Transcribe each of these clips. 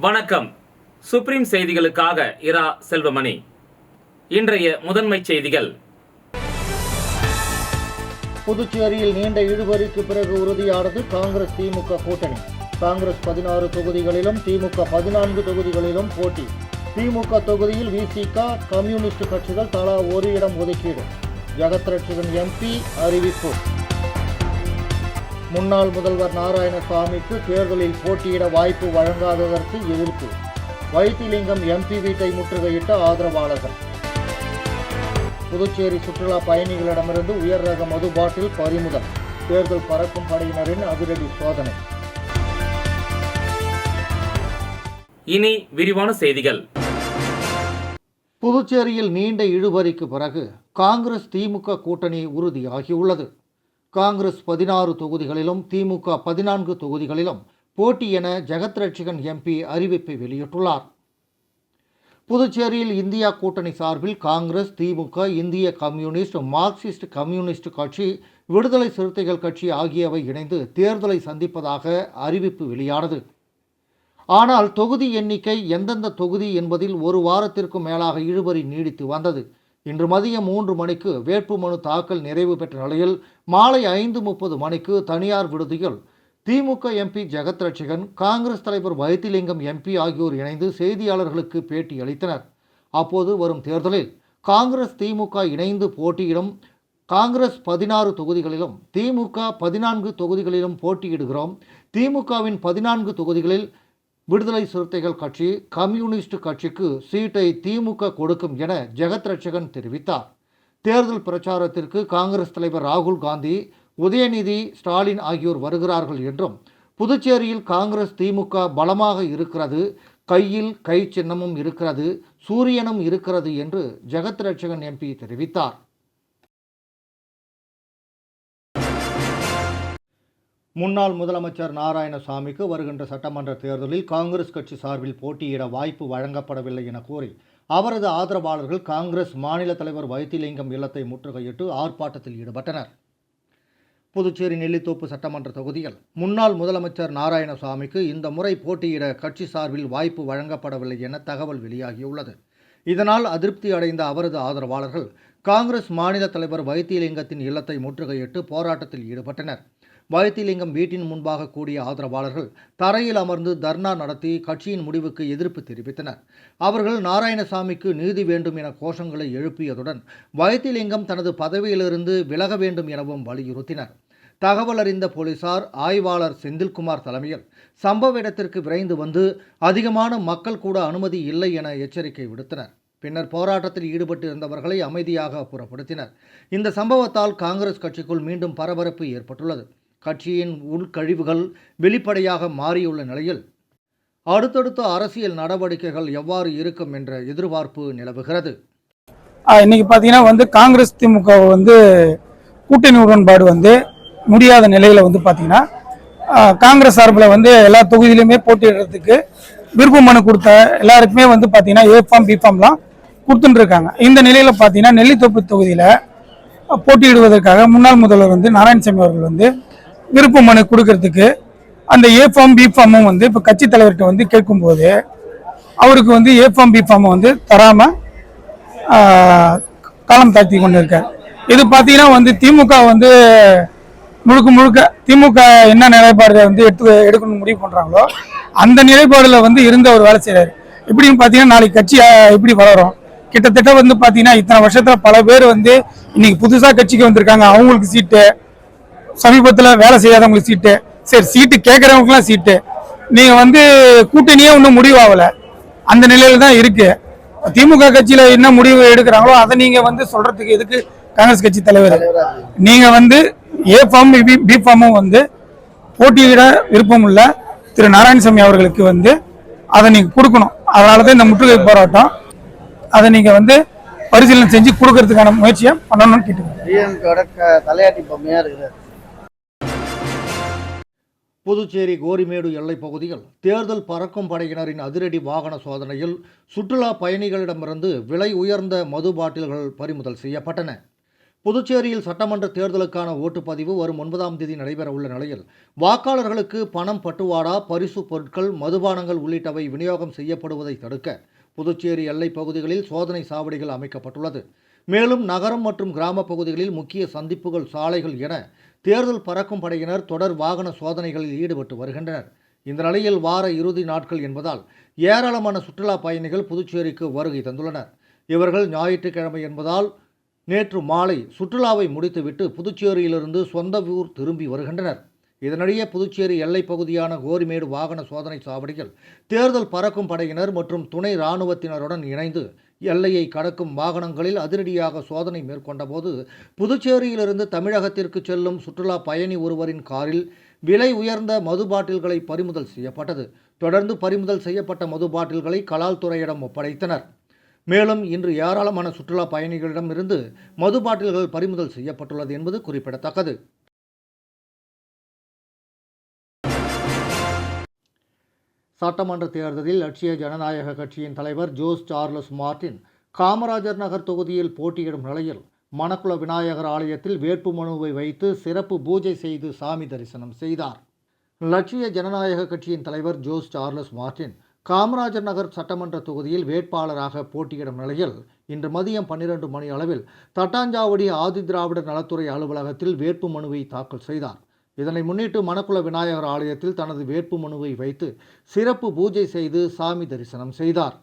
வணக்கம். சுப்ரீம் செய்திகளுக்காக இரா செல்வமணி. இன்றைய முதன்மை செய்திகள். புதுச்சேரியில் நீண்ட இழுபறிக்கு பிறகு உறுதியானது காங்கிரஸ் திமுக கூட்டணி. காங்கிரஸ் 16 தொகுதிகளிலும் திமுக 14 தொகுதிகளிலும் போட்டி. திமுக தொகுதியில் விசிக, கம்யூனிஸ்ட் கட்சிகள் தலா ஒரு இடம் ஒதுக்கீடு. ஜெகத் ரட்சகன் எம்பி அறிவிப்பு. முன்னாள் முதல்வர் நாராயணசாமிக்கு தேர்தலில் போட்டியிட வாய்ப்பு வழங்காததற்கு எதிர்ப்பு. வைத்திலிங்கம் எம்பி வீட்டை முற்றுகையிட்ட ஆதரவாளர்கள். புதுச்சேரி சுற்றுலா பயணிகளிடமிருந்து உயர் ரக மது பாட்டில் பறிமுதல். தேர்தல் பறக்கும் படையினரின் அதிரடி சோதனை. இனி விரிவான செய்திகள். புதுச்சேரியில் நீண்ட இழுபறிக்கு பிறகு காங்கிரஸ் திமுக கூட்டணி உறுதியாகியுள்ளது. காங்கிரஸ் 16 தொகுதிகளிலும் திமுக 14 தொகுதிகளிலும் போட்டி என ஜெகத் ரட்சகன் எம்பி அறிவிப்பை வெளியிட்டுள்ளார். புதுச்சேரியில் இந்தியா கூட்டணி சார்பில் காங்கிரஸ், திமுக, இந்திய கம்யூனிஸ்ட், மார்க்சிஸ்ட் கம்யூனிஸ்ட் கட்சி, விடுதலை சிறுத்தைகள் கட்சி ஆகியவை இணைந்து தேர்தலை சந்திப்பதாக அறிவிப்பு வெளியானது. ஆனால் தொகுதி எண்ணிக்கை எந்தெந்த தொகுதி என்பதில் ஒரு வாரத்திற்கும் மேலாக இழுபறி நீடித்து வந்தது. இன்று மதியம் 3 மணிக்கு வேட்புமனு தாக்கல் நிறைவு பெற்ற நிலையில் மாலை 5:30 மணிக்கு தனியார் விடுதியில் திமுக எம்பி ஜெகத் ரட்சகன், காங்கிரஸ் தலைவர் வைத்திலிங்கம் எம்பி ஆகியோர் இணைந்து செய்தியாளர்களுக்கு பேட்டி அளித்தனர். அப்போது வரும் தேர்தலில் காங்கிரஸ் திமுக இணைந்து போட்டியிடும். காங்கிரஸ் 16 தொகுதிகளிலும் திமுக 14 தொகுதிகளிலும் போட்டியிடுகிறோம். திமுகவின் 14 தொகுதிகளில் விடுதலை சிறுத்தைகள் கட்சி, கம்யூனிஸ்ட் கட்சிக்கு சீட்டை திமுக கொடுக்கும் என ஜெகத் ரட்சகன் தெரிவித்தார். தேர்தல் பிரச்சாரத்திற்கு காங்கிரஸ் தலைவர் ராகுல் காந்தி, உதயநிதி ஸ்டாலின் ஆகியோர் வருகிறார்கள் என்றும், புதுச்சேரியில் காங்கிரஸ் திமுக பலமாக இருக்கிறது, கையில் கை சின்னமும் இருக்கிறது, சூரியனும் இருக்கிறது என்று ஜெகத் ரட்சகன் எம்பி தெரிவித்தார். முன்னாள் முதலமைச்சர் நாராயணசாமிக்கு வருகின்ற சட்டமன்ற தேர்தலில் காங்கிரஸ் கட்சி சார்பில் போட்டியிட வாய்ப்பு வழங்கப்படவில்லை என கூறி அவரது ஆதரவாளர்கள் காங்கிரஸ் மாநில தலைவர் வைத்திலிங்கம் இல்லத்தை முற்றுகையிட்டு ஆர்ப்பாட்டத்தில் ஈடுபட்டனர். புதுச்சேரி நெல்லித்தோப்பு சட்டமன்ற தொகுதியில் முன்னாள் முதலமைச்சர் நாராயணசாமிக்கு இந்த முறை போட்டியிட கட்சி சார்பில் வாய்ப்பு வழங்கப்படவில்லை என தகவல் வெளியாகியுள்ளது. இதனால் அதிருப்தி அடைந்த அவரது ஆதரவாளர்கள் காங்கிரஸ் மாநில தலைவர் வைத்திலிங்கத்தின் இல்லத்தை முற்றுகையிட்டு போராட்டத்தில் ஈடுபட்டனர். வைத்திலிங்கம் வீட்டின் முன்பாக கூடிய ஆதரவாளர்கள் தரையில் அமர்ந்து தர்ணா நடத்தி கட்சியின் முடிவுக்கு எதிர்ப்பு தெரிவித்தனர். அவர்கள் நாராயணசாமிக்கு நீதி வேண்டும் என கோஷங்களை எழுப்பியதுடன் வைத்திலிங்கம் தனது பதவியிலிருந்து விலக வேண்டும் எனவும் வலியுறுத்தினர். தகவல் அறிந்த போலீசார் ஆய்வாளர் செந்தில்குமார் தலைமையில் சம்பவ இடத்திற்கு விரைந்து வந்து அதிகமான மக்கள் கூட அனுமதி இல்லை என எச்சரிக்கை விடுத்தனர். பின்னர் போராட்டத்தில் ஈடுபட்டு இருந்தவர்களை அமைதியாக அப்புறப்படுத்தினர். இந்த சம்பவத்தால் காங்கிரஸ் கட்சிக்குள் மீண்டும் பரபரப்பு ஏற்பட்டுள்ளது. கட்சியின் உள்கழிவுகள் வெளிப்படையாக மாறியுள்ள நிலையில் அடுத்தடுத்த அரசியல் நடவடிக்கைகள் எவ்வாறு இருக்கும் என்ற எதிர்பார்ப்பு நிலவுகிறது. இன்னைக்கு பார்த்தீங்கன்னா காங்கிரஸ் திமுக கூட்டணி உடன்பாடு முடியாத நிலையில் பார்த்தீங்கன்னா காங்கிரஸ் சார்பில் எல்லா தொகுதியிலுமே போட்டியிடுறதுக்கு விருப்ப மனு கொடுத்த எல்லாருக்குமே பார்த்தீங்கன்னா ஏ ஃபார்ம் பி ஃபார்ம்லாம் கொடுத்துட்டு இருக்காங்க. இந்த நிலையில் பார்த்தீங்கன்னா நெல்லித்தோப்பு தொகுதியில் போட்டியிடுவதற்காக முன்னாள் முதல்வர் நாராயணசாமி அவர்கள் விருப்ப மனு கொடுக்கறதுக்கு அந்த ஏ ஃபார்ம் பி ஃபார்மும் இப்போ கட்சி தலைவர்கிட்ட கேட்கும்போது அவருக்கு ஏ ஃபார்ம் பி ஃபார்மை தராமல் காலம் தாழ்த்தி கொண்டு இருக்கார். இது பார்த்தீங்கன்னா திமுக முழுக்க முழுக்க திமுக என்ன நிலைப்பாடு எடுக்கணும்னு முடிவு பண்ணுறாங்களோ அந்த நிலைப்பாடில் இருந்து அவர் வேலை செய்கிறார். இப்படின்னு பார்த்தீங்கன்னா நாளைக்கு கட்சி எப்படி வளரும்? கிட்டத்தட்ட பார்த்தீங்கன்னா இத்தனை வருஷத்தில் பல பேர் இன்னைக்கு புதுசாக கட்சிக்கு வந்திருக்காங்க. அவங்களுக்கு சீட்டு, சமீபத்தில் வேலை செய்யாதவங்களுக்கு சீட்டு, சரி சீட்டு கேட்குறவங்களுக்குலாம் சீட்டு. நீங்கள் கூட்டணியே ஒன்றும் முடிவாகலை, அந்த நிலையில தான் இருக்கு. திமுக கட்சியில் என்ன முடிவு எடுக்கிறாங்களோ அதை நீங்கள் சொல்றதுக்கு எதுக்கு காங்கிரஸ் கட்சி தலைவர்? நீங்கள் ஏ ஃபார்ம் பி ஃபார்மும் போட்டியிட விருப்பம் உள்ள திரு நாராயணசாமி அவர்களுக்கு அதை நீங்கள் கொடுக்கணும். அதனால தான் இந்த முற்றுகை போராட்டம். அதை நீங்கள் பரிசீலனை செஞ்சு கொடுக்கறதுக்கான முயற்சியை பண்ணணும்னு கேட்டுக்கிறேன். புதுச்சேரி கோரிமேடு எல்லைப் பகுதியில் தேர்தல் பறக்கும் படையினரின் அதிரடி வாகன சோதனையில் சுற்றுலா பயணிகளிடமிருந்து விலை உயர்ந்த மது பாட்டில்கள் பறிமுதல் செய்யப்பட்டன. புதுச்சேரியில் சட்டமன்ற தேர்தலுக்கான ஓட்டுப்பதிவு வரும் 9ஆம் தேதி நடைபெறவுள்ள நிலையில் வாக்காளர்களுக்கு பணம் பட்டுவாடா, பரிசு பொருட்கள், மதுபானங்கள் உள்ளிட்டவை விநியோகம் செய்யப்படுவதை தடுக்க புதுச்சேரி எல்லைப் பகுதிகளில் சோதனை சாவடிகள் அமைக்கப்பட்டுள்ளது. மேலும் நகரம் மற்றும் கிராம பகுதிகளில் முக்கிய சந்திப்புகள், சாலைகள் என தேர்தல் பறக்கும் படையினர் தொடர் வாகன சோதனைகளில் ஈடுபட்டு வருகின்றனர். இந்த நிலையில் வார இறுதி நாட்கள் என்பதால் ஏராளமான சுற்றுலா பயணிகள் புதுச்சேரிக்கு வருகை தந்துள்ளனர். இவர்கள் ஞாயிற்றுக்கிழமை என்பதால் நேற்று மாலை சுற்றுலாவை முடித்துவிட்டு புதுச்சேரியிலிருந்து சொந்த ஊர் திரும்பி வருகின்றனர். இதனிடையே புதுச்சேரி எல்லைப் பகுதியான கோரிமேடு வாகன சோதனை சாவடியில் தேர்தல் பறக்கும் படையினர் மற்றும் துணை இராணுவத்தினருடன் இணைந்து எல்லையை கடக்கும் வாகனங்களில் அதிரடியாக சோதனை மேற்கொண்டபோது புதுச்சேரியிலிருந்து தமிழகத்திற்கு செல்லும் சுற்றுலா பயணி ஒருவரின் காரில் விலை உயர்ந்த மது பாட்டில்களை பறிமுதல் செய்யப்பட்டது. தொடர்ந்து பறிமுதல் செய்யப்பட்ட மது பாட்டில்களை கலால் துறையிடம் ஒப்படைத்தனர். மேலும் இன்று ஏராளமான சுற்றுலா பயணிகளிடமிருந்து மது பாட்டில்கள் பறிமுதல் செய்யப்பட்டுள்ளது என்பது குறிப்பிடத்தக்கது. சட்டமன்ற தேர்தலில் லட்சிய ஜனநாயக கட்சியின் தலைவர் Jose Charles Martin Kamarajar Nagar தொகுதியில் போட்டியிடும் நிலையில் மணக்குள விநாயகர் ஆலயத்தில் வேட்புமனுவை வைத்து சிறப்பு பூஜை செய்து சாமி தரிசனம் செய்தார். லட்சிய ஜனநாயக கட்சியின் தலைவர் Jose Charles Martin Kamarajar Nagar சட்டமன்ற தொகுதியில் வேட்பாளராக போட்டியிடும் நிலையில் இன்று மதியம் 12 மணி அளவில் தட்டாஞ்சாவடி ஆதிதிராவிடர் நலத்துறை அலுவலகத்தில் வேட்புமனுவை தாக்கல் செய்தார். இதனை முன்னிட்டு மணக்குள விநாயகர் ஆலயத்தில் தனது வேட்புமனுவை வைத்து சிறப்பு பூஜை செய்து சாமி தரிசனம் செய்தார்.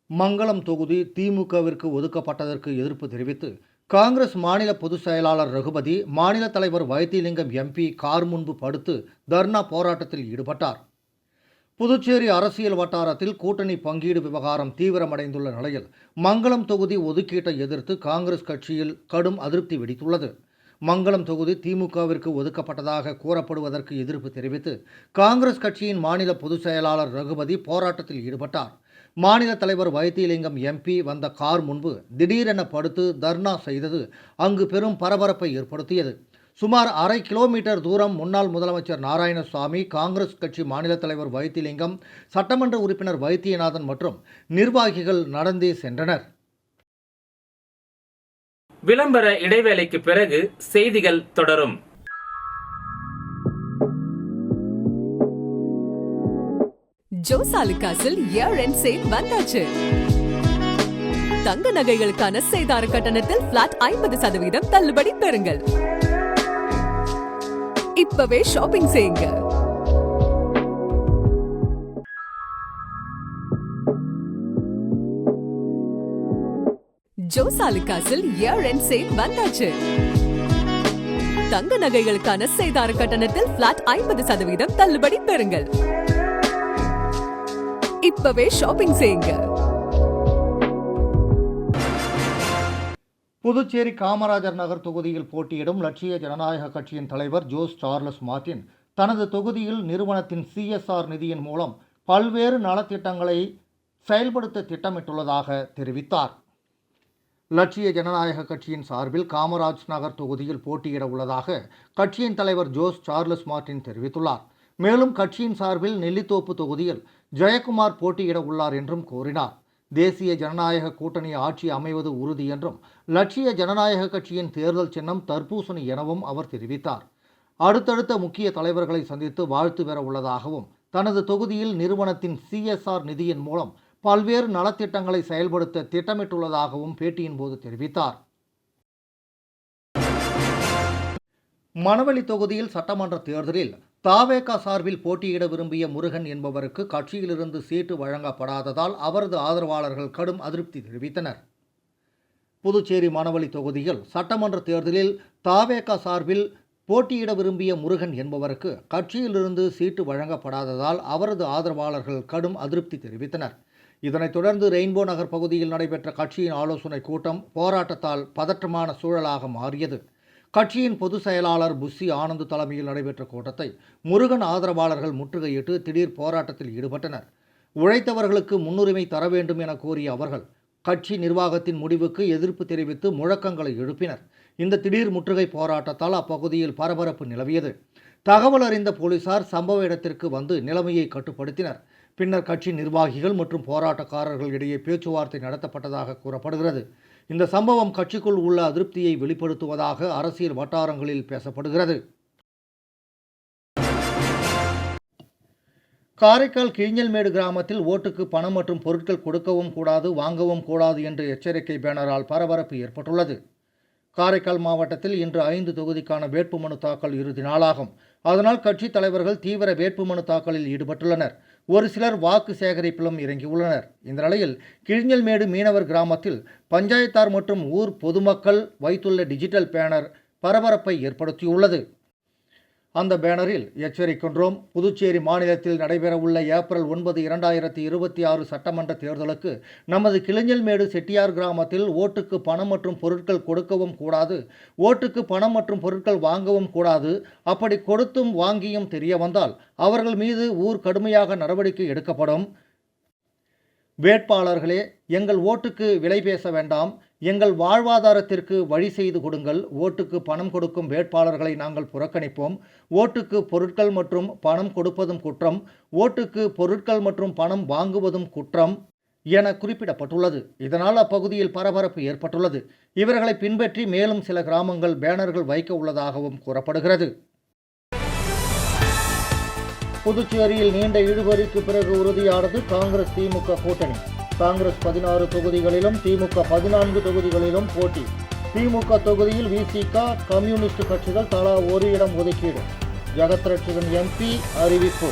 மங்களம் தொகுதி திமுகவிற்கு ஒதுக்கப்பட்டதற்கு எதிர்ப்பு தெரிவித்து காங்கிரஸ் மாநில பொதுச் செயலாளர் ரகுபதி, மாநில தலைவர் வைத்திலிங்கம் எம்பி கார் முன்பு படுத்து தர்ணா போராட்டத்தில் ஈடுபட்டார். புதுச்சேரி அரசியல் வட்டாரத்தில் கூட்டணி பங்கீடு விவகாரம் தீவிரமடைந்துள்ள நிலையில் மங்களம் தொகுதி ஒதுக்கீட்டை எதிர்த்து காங்கிரஸ் கட்சியில் கடும் அதிருப்தி வெடித்துள்ளது. மங்களம் தொகுதி திமுகவிற்கு ஒதுக்கப்பட்டதாக கூறப்படுவதற்கு எதிர்ப்பு தெரிவித்து காங்கிரஸ் கட்சியின் மாநில பொதுச் செயலாளர் ரகுபதி போராட்டத்தில் ஈடுபட்டார். மாநில தலைவர் வைத்திலிங்கம் எம்பி வந்த கார் முன்பு திடீரென படுத்து தர்ணா செய்தது அங்கு பெரும் பரபரப்பை ஏற்படுத்தியது. சுமார் 1/2 கிலோமீட்டர் தூரம் முன்னாள் முதலமைச்சர் நாராயணசாமி, காங்கிரஸ் கட்சி மாநில தலைவர் வைத்திலிங்கம், சட்டமன்ற உறுப்பினர் வைத்தியநாதன் மற்றும் நிர்வாகிகள் நடந்தே சென்றனர். விளம்பர இடைவேளைக்கு பிறகு செய்திகள் தொடரும். ஜோசாலுகாஸில் இயர் எண்ட் சேல் வந்தாச்சு. தங்க நகைகளுக்கான சேதார கட்டணத்தில் பிளாட் 50% தள்ளுபடி பெறுங்கள். இப்பவே ஷாப்பிங் செய்யுங்க. ஜோசாலுகாஸில் இயர் எண்ட் சேல் வந்தாச்சு. தங்க நகைகளுக்கான சேதார கட்டணத்தில் பிளாட் 50% தள்ளுபடி பெறுங்கள். இப்பவே ஷாப்பிங் செய்யுங்க. புதுச்சேரி காமராஜர் நகர் தொகுதியில் போட்டியிடும் லட்சிய ஜனநாயக கட்சியின் தலைவர் ஜோஸ் சார்லஸ் மார்டின் தனது தொகுதியில் நிறுவனத்தின் CSR நிதியின் மூலம் பல்வேறு நலத்திட்டங்களை செயல்படுத்த திட்டமிட்டுள்ளதாக தெரிவித்தார். லட்சிய ஜனநாயக கட்சியின் சார்பில் காமராஜ் நகர் தொகுதியில் போட்டியிட உள்ளதாக கட்சியின் தலைவர் ஜோஸ் சார்லஸ் மார்டின் தெரிவித்துள்ளார். மேலும் கட்சியின் சார்பில் நெல்லித்தோப்பு தொகுதியில் ஜெயக்குமார் போட்டியிட உள்ளார் என்றும் கூறினார். தேசிய ஜனநாயக கூட்டணி ஆட்சி அமைவது உறுதி என்றும் லட்சிய ஜனநாயக கட்சியின் தேர்தல் சின்னம் தர்பூசணி எனவும் அவர் தெரிவித்தார். அடுத்தடுத்த முக்கிய தலைவர்களை சந்தித்து வாழ்த்து பெற உள்ளதாகவும் தனது தொகுதியில் நிறுவனத்தின் CSR நிதியின் மூலம் பல்வேறு நலத்திட்டங்களை செயல்படுத்த திட்டமிட்டுள்ளதாகவும் பேட்டியின் போது தெரிவித்தார். மணவெளி தொகுதியில் சட்டமன்ற தேர்தலில் தாவேகா சார்பில் போட்டியிட விரும்பிய முருகன் என்பவருக்கு கட்சியிலிருந்து சீட்டு வழங்கப்படாததால் அவரது ஆதரவாளர்கள் கடும் அதிருப்தி தெரிவித்தனர். புதுச்சேரி மணவெளி தொகுதியில் சட்டமன்ற தேர்தலில் தாவேகா சார்பில் போட்டியிட விரும்பிய முருகன் என்பவருக்கு கட்சியிலிருந்து சீட்டு வழங்கப்படாததால் அவரது ஆதரவாளர்கள் கடும் அதிருப்தி தெரிவித்தனர். இதனைத் தொடர்ந்து ரெயின்போ நகர் பகுதியில் நடைபெற்ற கட்சியின் ஆலோசனை கூட்டம் போராட்டத்தால் பதற்றமான சூழலாக மாறியது. கட்சியின் பொதுச் செயலாளர் புஸ்ஸி ஆனந்த் தலைமையில் நடைபெற்ற கூட்டத்தை முருகன் ஆதரவாளர்கள் முற்றுகையிட்டு திடீர் போராட்டத்தில் ஈடுபட்டனர். உழைத்தவர்களுக்கு முன்னுரிமை தர வேண்டும் என கோரிய அவர்கள் கட்சி நிர்வாகத்தின் முடிவுக்கு எதிர்ப்பு தெரிவித்து முழக்கங்களை எழுப்பினர். இந்த திடீர் முற்றுகை போராட்டத்தால் அப்பகுதியில் பரபரப்பு நிலவியது. தகவல் அறிந்த போலீசார் சம்பவ இடத்திற்கு வந்து நிலைமையை கட்டுப்படுத்தினர். பின்னர் கட்சி நிர்வாகிகள் மற்றும் போராட்டக்காரர்கள் இடையே பேச்சுவார்த்தை நடத்தப்பட்டதாக கூறப்படுகிறது. இந்த சம்பவம் கட்சிக்குள் உள்ள அதிருப்தியை வெளிப்படுத்துவதாக அரசியல் வட்டாரங்களில் பேசப்படுகிறது. காரைக்கால் கிழிஞ்சல்மேடு கிராமத்தில் ஓட்டுக்கு பணம் மற்றும் பொருட்கள் கொடுக்கவும் கூடாது, வாங்கவும் கூடாது என்ற எச்சரிக்கை பேனரால் பரபரப்பு ஏற்பட்டுள்ளது. காரைக்கால் மாவட்டத்தில் இன்று 5 தொகுதிக்கான வேட்புமனு தாக்கல் இறுதி நாளாகும். அதனால் கட்சித் தலைவர்கள் தீவிர வேட்புமனு தாக்கலில் ஈடுபட்டுள்ளனர். ஒரு சிலர் வாக்கு சேகரிப்பிலும் இறங்கியுள்ளனர். இந்த நிலையில் கிழிஞ்சல்மேடு மீனவர் கிராமத்தில் பஞ்சாயத்தார் மற்றும் ஊர் பொதுமக்கள் வைத்துள்ள டிஜிட்டல் பேனர் பரபரப்பை ஏற்படுத்தியுள்ளது. அந்த பேனரில் எச்சரிக்கின்றோம், புதுச்சேரி மாநிலத்தில் நடைபெறவுள்ள ஏப்ரல் 9, 2026 சட்டமன்ற தேர்தலுக்கு நமது கிழிஞ்சல்மேடு செட்டியார் கிராமத்தில் ஓட்டுக்கு பணம் மற்றும் பொருட்கள் கொடுக்கவும் கூடாது, ஓட்டுக்கு பணம் மற்றும் பொருட்கள் வாங்கவும் கூடாது. அப்படி கொடுத்தும் வாங்கியும் தெரிய வந்தால் அவர்கள் மீது ஊர் கடுமையாக நடவடிக்கை எடுக்கப்படும். வேட்பாளர்களே, எங்கள் ஓட்டுக்கு விலை பேச வேண்டாம், எங்கள் வாழ்வாதாரத்திற்கு வழி செய்து கொடுங்கள். ஓட்டுக்கு பணம் கொடுக்கும் வேட்பாளர்களை நாங்கள் புறக்கணிப்போம். ஓட்டுக்கு பொருட்கள் மற்றும் பணம் கொடுப்பதும் குற்றம், ஓட்டுக்கு பொருட்கள் மற்றும் பணம் வாங்குவதும் குற்றம் என குறிப்பிடப்பட்டுள்ளது. இதனால் அப்பகுதியில் பரபரப்பு ஏற்பட்டுள்ளது. இவர்களை பின்பற்றி மேலும் சில கிராமங்கள் பேனர்கள் வைக்க உள்ளதாகவும் கூறப்படுகிறது. புதுச்சேரியில் நீண்ட இழுபறிக்கு பிறகு உறுதியானது காங்கிரஸ் திமுக கூட்டணி. காங்கிரஸ் 16 தொகுதிகளிலும் திமுக 14 தொகுதிகளிலும் போட்டி. திமுக தொகுதியில் விசிக, கம்யூனிஸ்ட் கட்சிகள் தலா ஒரு இடம் ஒதுக்கீடு. ஜெகத்ரட்சகன் எம்பி அறிவிப்பு.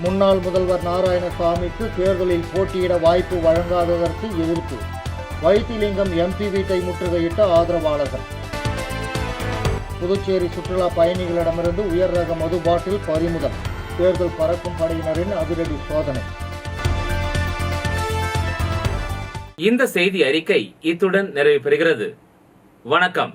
முன்னாள் முதல்வர் நாராயணசாமிக்கு தேர்தலில் போட்டியிட வாய்ப்பு வழங்காததற்கு எதிர்ப்பு. வைத்திலிங்கம் எம்பி வீட்டை முற்றுகையிட்ட ஆதரவாளர்கள். புதுச்சேரி சுற்றுலா பயணிகளிடமிருந்து உயர் ரக மது பாட்டில் பறிமுதல். தேர்தல் பறக்கும் படையினரின் அதிரடி சோதனை. இந்த செய்தி அறிக்கை இத்துடன் நிறைவு பெறுகிறது. வணக்கம்.